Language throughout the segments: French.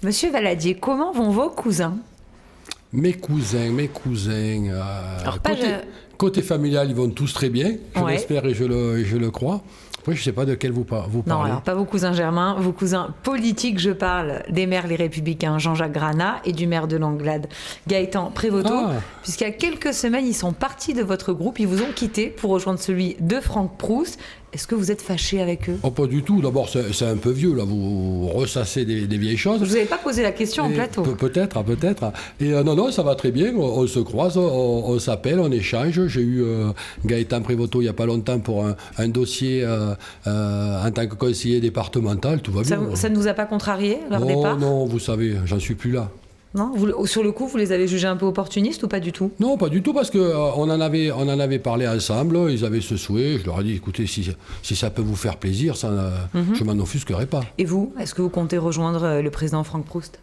Monsieur Valadier, comment vont vos cousins? Mes cousins. Alors, Côté familial, ils vont tous très bien, je Ouais. l'espère et je le crois. Après, je ne sais pas de quel vous Non, parlez. alors pas vos cousins germains, vos cousins politiques. Je parle des maires Les Républicains Jean-Jacques Granat et du maire de Langlade Gaëtan Prévoto. Ah. Puisqu'il y a quelques semaines, ils sont partis de votre groupe, ils vous ont quitté pour rejoindre celui de Franck Proust. Est-ce que vous êtes fâché avec eux? Oh, pas du tout. D'abord, c'est un peu vieux, là. Vous ressassez des vieilles choses. Je vous avais pas posé la question en plateau. Peut-être. Et non, ça va très bien. On se croise, on s'appelle, on échange. J'ai eu Gaëtan Prévoto il n'y a pas longtemps pour un dossier en tant que conseiller départemental. Tout va bien. Ça ne vous a pas contrarié leur départ? Non, vous savez, j'en suis plus là. Non, sur le coup, vous les avez jugés un peu opportunistes ou pas du tout? Non, pas du tout, parce qu'on on en avait parlé ensemble, ils avaient ce souhait, je leur ai dit, écoutez, si ça peut vous faire plaisir, je m'en offusquerai pas. Et vous, est-ce que vous comptez rejoindre le président Franck Proust?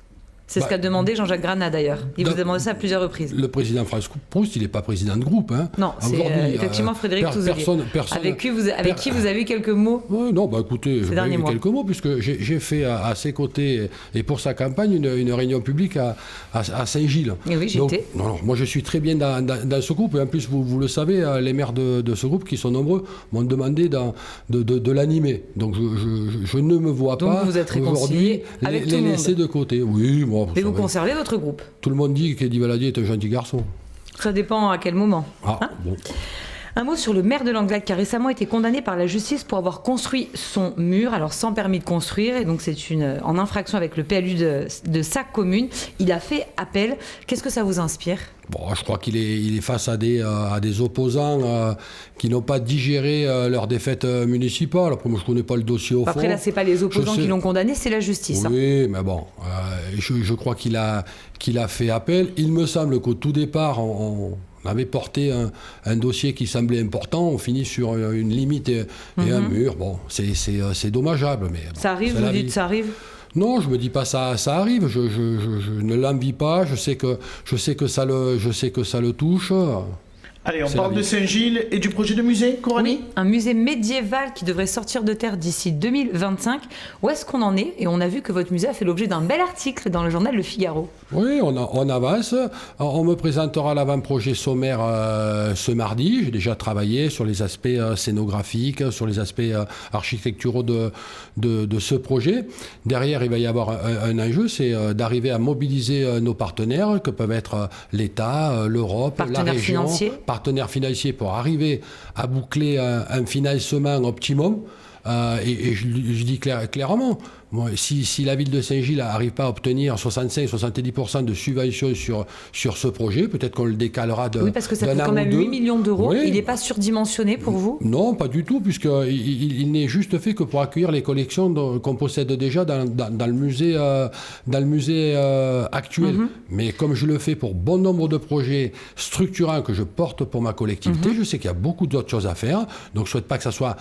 C'est ce qu'a demandé Jean-Jacques Granat d'ailleurs. Il vous a demandé ça à plusieurs reprises. Le président Franck Proust, il n'est pas président de groupe. Hein. Non, c'est effectivement Frédéric Touzelier. Avec qui vous avez eu quelques mots? Non, écoutez, j'ai eu quelques mots, puisque j'ai fait à ses côtés, et pour sa campagne, une réunion publique à Saint-Gilles. Et oui, j'étais. Non, moi je suis très bien dans ce groupe, et en plus, vous le savez, les maires de ce groupe, qui sont nombreux, m'ont demandé de l'animer. Donc je ne me vois pas vous êtes réconcilié avec tout le monde. laisser de côté. Oui, moi. Mais vous conservez votre groupe? Tout le monde dit qu'Eddy Valadier est un gentil garçon. Ça dépend à quel moment. Bon. Un mot sur le maire de Langlade qui a récemment été condamné par la justice pour avoir construit son mur, alors sans permis de construire, et donc c'est en infraction avec le PLU de sa commune. Il a fait appel. Qu'est-ce que ça vous inspire? Bon, je crois qu'il est face à des opposants qui n'ont pas digéré leur défaite municipale. Après, moi, je ne connais pas le dossier au fond. Après, là, ce n'est pas les opposants qui l'ont condamné, c'est la justice. Oui, mais bon, je crois qu'il a fait appel. Il me semble qu'au tout départ, on avait porté un dossier qui semblait important. On finit sur une limite et un mur. Bon, c'est dommageable. Mais bon, ça arrive, vous dites ça arrive? Non, je me dis pas ça arrive. Je ne l'envie pas. Je sais que ça le touche. Allez, on parle de Saint-Gilles et du projet de musée, Coralie? Oui, un musée médiéval qui devrait sortir de terre d'ici 2025. Où est-ce qu'on en est? Et on a vu que votre musée a fait l'objet d'un bel article dans le journal Le Figaro. Oui, on avance. On me présentera l'avant-projet sommaire ce mardi. J'ai déjà travaillé sur les aspects scénographiques, sur les aspects architecturaux de ce projet. Derrière, il va y avoir un enjeu, c'est d'arriver à mobiliser nos partenaires, que peuvent être l'État, l'Europe, la région, partenaires financiers, pour arriver à boucler un financement optimum. Et je dis clairement, moi, si la ville de Saint-Gilles n'arrive pas à obtenir 65-70% de subventions sur ce projet, peut-être qu'on le décalera d'un an ou deux. Oui, parce que ça coûte quand même 8 millions d'euros. Oui. Il n'est pas surdimensionné pour vous? Non, pas du tout, puisqu'il n'est juste fait que pour accueillir les collections qu'on possède déjà dans le musée, actuel. Mais comme je le fais pour bon nombre de projets structurants que je porte pour ma collectivité, je sais qu'il y a beaucoup d'autres choses à faire. Donc je ne souhaite pas que ça soit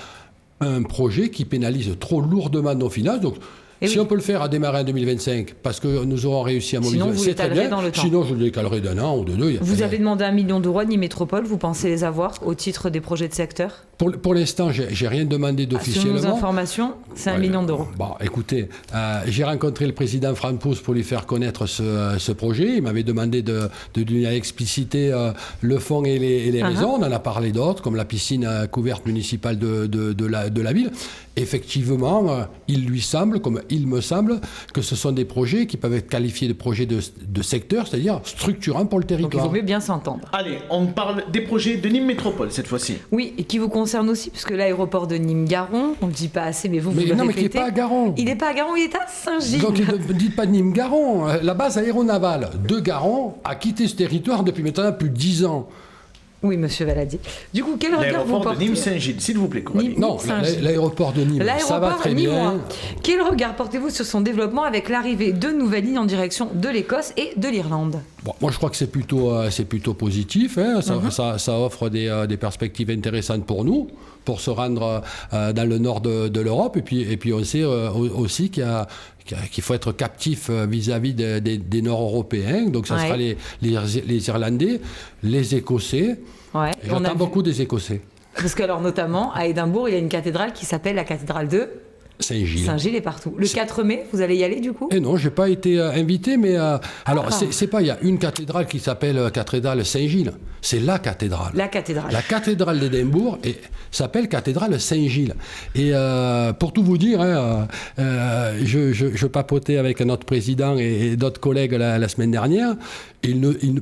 un projet qui pénalise trop lourdement nos finances. Donc, si on peut le faire à démarrer en 2025, parce que nous aurons réussi à mobiliser, c'est très bien. Dans le temps. Sinon, je le décalerai d'un an ou de deux. Vous avez demandé 1 million d'euros à Nîmes Métropole. Vous pensez les avoir au titre des projets de secteur? Pour l'instant, j'ai rien demandé d'officiellement. Selon nos informations, c'est 1 million d'euros. Bon, écoutez, j'ai rencontré le président Franck Proust pour lui faire connaître ce projet. Il m'avait demandé de lui expliciter le fond et les raisons. On en a parlé d'autres, comme la piscine couverte municipale de la ville. Effectivement, il me semble que ce sont des projets qui peuvent être qualifiés de projets de secteur, c'est-à-dire structurants pour le territoire. Donc il vaut mieux bien s'entendre. Allez, on parle des projets de Nîmes Métropole cette fois-ci. Oui, et qui vous concerne aussi, puisque l'aéroport de Nîmes-Garon, on ne le dit pas assez, mais vous le répétez. Non, mais qui n'est pas à Garon. Il n'est pas à Garon, il est à Saint-Gilles. Donc ne dites pas Nîmes-Garon. La base aéronavale de Garon a quitté ce territoire depuis maintenant plus de 10 ans. Oui, monsieur Valadier. Du coup, quel regard vous portez? L'aéroport de Nîmes-Saint-Gilles, s'il vous plaît, Coralie. Non, l'aéroport de Nîmes, ça va très bien. Quel regard portez-vous sur son développement avec l'arrivée de nouvelles lignes en direction de l'Écosse et de l'Irlande? Bon, moi, je crois que c'est plutôt positif. Hein. Ça offre des perspectives intéressantes pour nous, pour se rendre dans le nord de l'Europe. Et puis on sait aussi qu'il faut être captif vis-à-vis des Nord-Européens. Donc ça sera les Irlandais, les Écossais. Ouais. J'attends beaucoup des Écossais. Parce que, alors, notamment, à Édimbourg, il y a une cathédrale qui s'appelle la cathédrale de... Saint-Gilles. Saint-Gilles est partout. Le 4 mai, vous allez y aller du coup? Et non, je n'ai pas été invité, mais alors, c'est pas, il y a une cathédrale qui s'appelle cathédrale Saint-Gilles. C'est la cathédrale. La cathédrale. La cathédrale d'Édimbourg s'appelle cathédrale Saint-Gilles. Et pour tout vous dire, je papotais avec notre président et d'autres collègues la semaine dernière.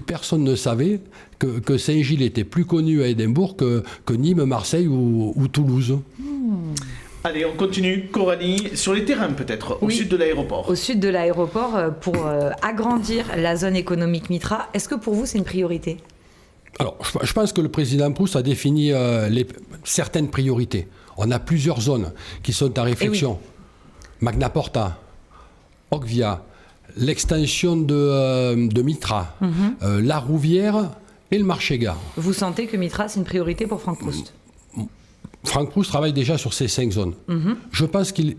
Personne ne savait que Saint-Gilles était plus connu à Édimbourg que Nîmes, Marseille ou Toulouse. Allez, on continue. Coralie, sur les terrains peut-être, au sud de l'aéroport. Au sud de l'aéroport, pour agrandir la zone économique Mitra, est-ce que pour vous c'est une priorité? Alors, je pense que le président Proust a défini certaines priorités. On a plusieurs zones qui sont en réflexion. Magna Porta, Ocvia, l'extension de Mitra, la Rouvière et le marché-gare. Vous sentez que Mitra c'est une priorité pour Franck Proust? Franck Proust travaille déjà sur ces 5 zones. Je pense qu'il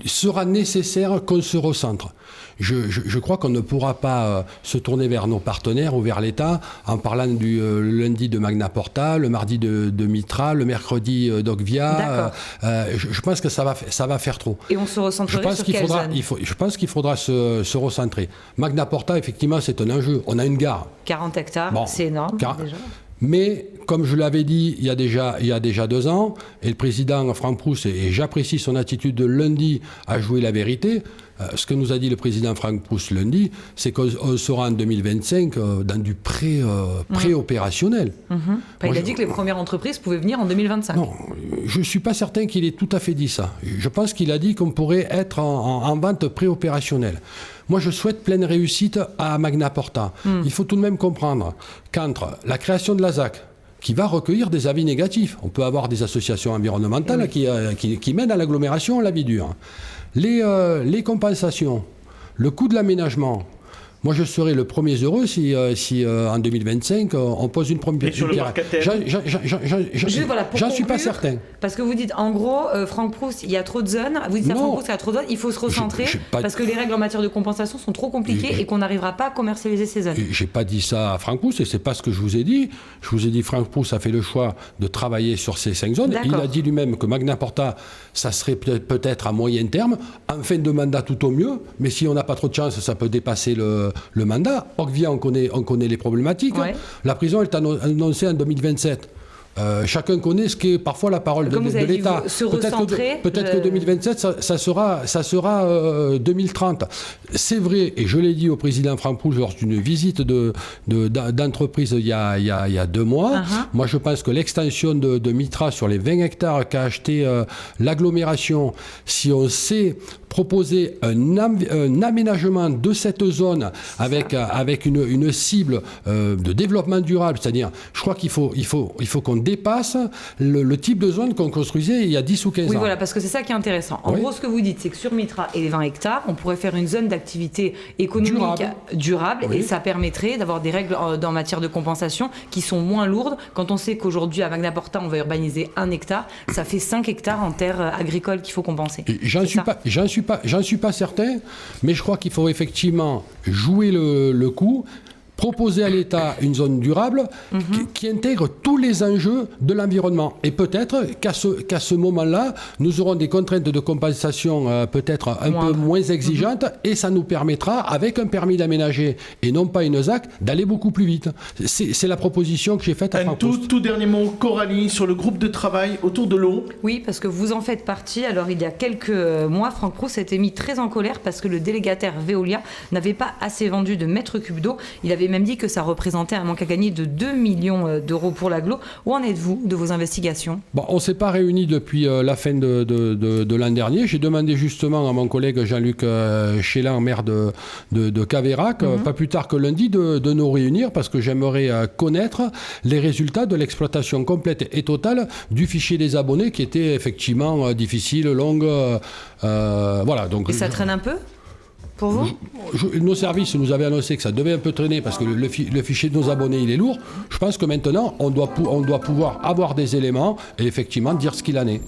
sera nécessaire qu'on se recentre. Je crois qu'on ne pourra pas se tourner vers nos partenaires ou vers l'État en parlant du lundi de Magna Porta, le mardi de Mitra, le mercredi d'Ocvia. Je pense que ça va faire trop. Et on se recentrerait sur quelle zone? Je pense qu'il faudra se recentrer. Magna Porta, effectivement, c'est un enjeu. On a une gare. 40 hectares, c'est énorme déjà. Mais, comme je l'avais dit il y a déjà 2 ans, et le président Franck Proust, et j'apprécie son attitude de lundi à jouer la vérité, ce que nous a dit le président Franck Proust lundi, c'est qu'on sera en 2025 dans du pré-opérationnel. Il a dit que les premières entreprises pouvaient venir en 2025. Non, je ne suis pas certain qu'il ait tout à fait dit ça. Je pense qu'il a dit qu'on pourrait être en vente pré-opérationnelle. Moi, je souhaite pleine réussite à Magna Porta. Il faut tout de même comprendre qu'entre la création de la ZAC, qui va recueillir des avis négatifs, on peut avoir des associations environnementales qui mènent à l'agglomération, la vie dure, les compensations, le coût de l'aménagement. Moi, je serais le premier heureux si en 2025, on pose une première pierre. J'en suis pas certain. Parce que vous dites, en gros, Franck Proust, il y a trop de zones. Vous dites à Franck Proust, il y a trop de zones, il faut se recentrer parce que les règles en matière de compensation sont trop compliquées et qu'on n'arrivera pas à commercialiser ces zones. J'ai pas dit ça à Franck Proust et c'est pas ce que je vous ai dit. Je vous ai dit, Franck Proust a fait le choix de travailler sur ces 5 zones. Il a dit lui-même que Magna Porta, ça serait peut-être à moyen terme, en fin de mandat tout au mieux, mais si on n'a pas trop de chance, ça peut dépasser le mandat. Ocvia, on connaît les problématiques. Ouais. La prison est annoncée en 2027. Chacun connaît ce qu'est parfois la parole de l'État. Peut-être que 2027, ça sera 2030. C'est vrai, et je l'ai dit au président Franck Proust lors d'une visite d'entreprise il y a 2 mois. Moi, je pense que l'extension de Mitra sur les 20 hectares qu'a acheté l'agglomération, si on sait proposer un aménagement de cette zone avec une cible de développement durable, c'est-à-dire, je crois qu'il faut qu'on dépasse le type de zone qu'on construisait il y a 10 ou 15 ans. Oui, voilà, parce que c'est ça qui est intéressant. En gros, ce que vous dites, c'est que sur Mitra et les 20 hectares, on pourrait faire une zone d'activité économique durable et ça permettrait d'avoir des règles en matière de compensation qui sont moins lourdes. Quand on sait qu'aujourd'hui, à Magna Porta, on va urbaniser 1 hectare, ça fait 5 hectares en terres agricoles qu'il faut compenser. J'en suis pas certain, mais je crois qu'il faut effectivement jouer le coup, proposer à l'État une zone durable qui intègre tous les enjeux de l'environnement. Et peut-être qu'à ce moment-là, nous aurons des contraintes de compensation peut-être un peu moins exigeantes et ça nous permettra, avec un permis d'aménager et non pas une ZAC, d'aller beaucoup plus vite. C'est la proposition que j'ai faite à Franck Proust. Tout dernier mot, Coralie, sur le groupe de travail autour de l'eau. Oui, parce que vous en faites partie. Alors, il y a quelques mois, Franck Proust s'était mis très en colère parce que le délégataire Veolia n'avait pas assez vendu de mètres cubes d'eau. Il avait même dit que ça représentait un manque à gagner de 2 millions d'euros pour l'agglo. Où en êtes-vous de vos investigations ? On ne s'est pas réunis depuis la fin de l'an dernier. J'ai demandé justement à mon collègue Jean-Luc Chélan, maire de Caveyrac, pas plus tard que lundi, de nous réunir parce que j'aimerais connaître les résultats de l'exploitation complète et totale du fichier des abonnés qui était effectivement difficile, longue. Voilà, donc, et ça traîne un peu ? Pour vous ? Nos services nous avaient annoncé que ça devait un peu traîner parce que le fichier de nos abonnés il est lourd. Je pense que maintenant on doit pouvoir avoir des éléments et effectivement dire ce qu'il en est.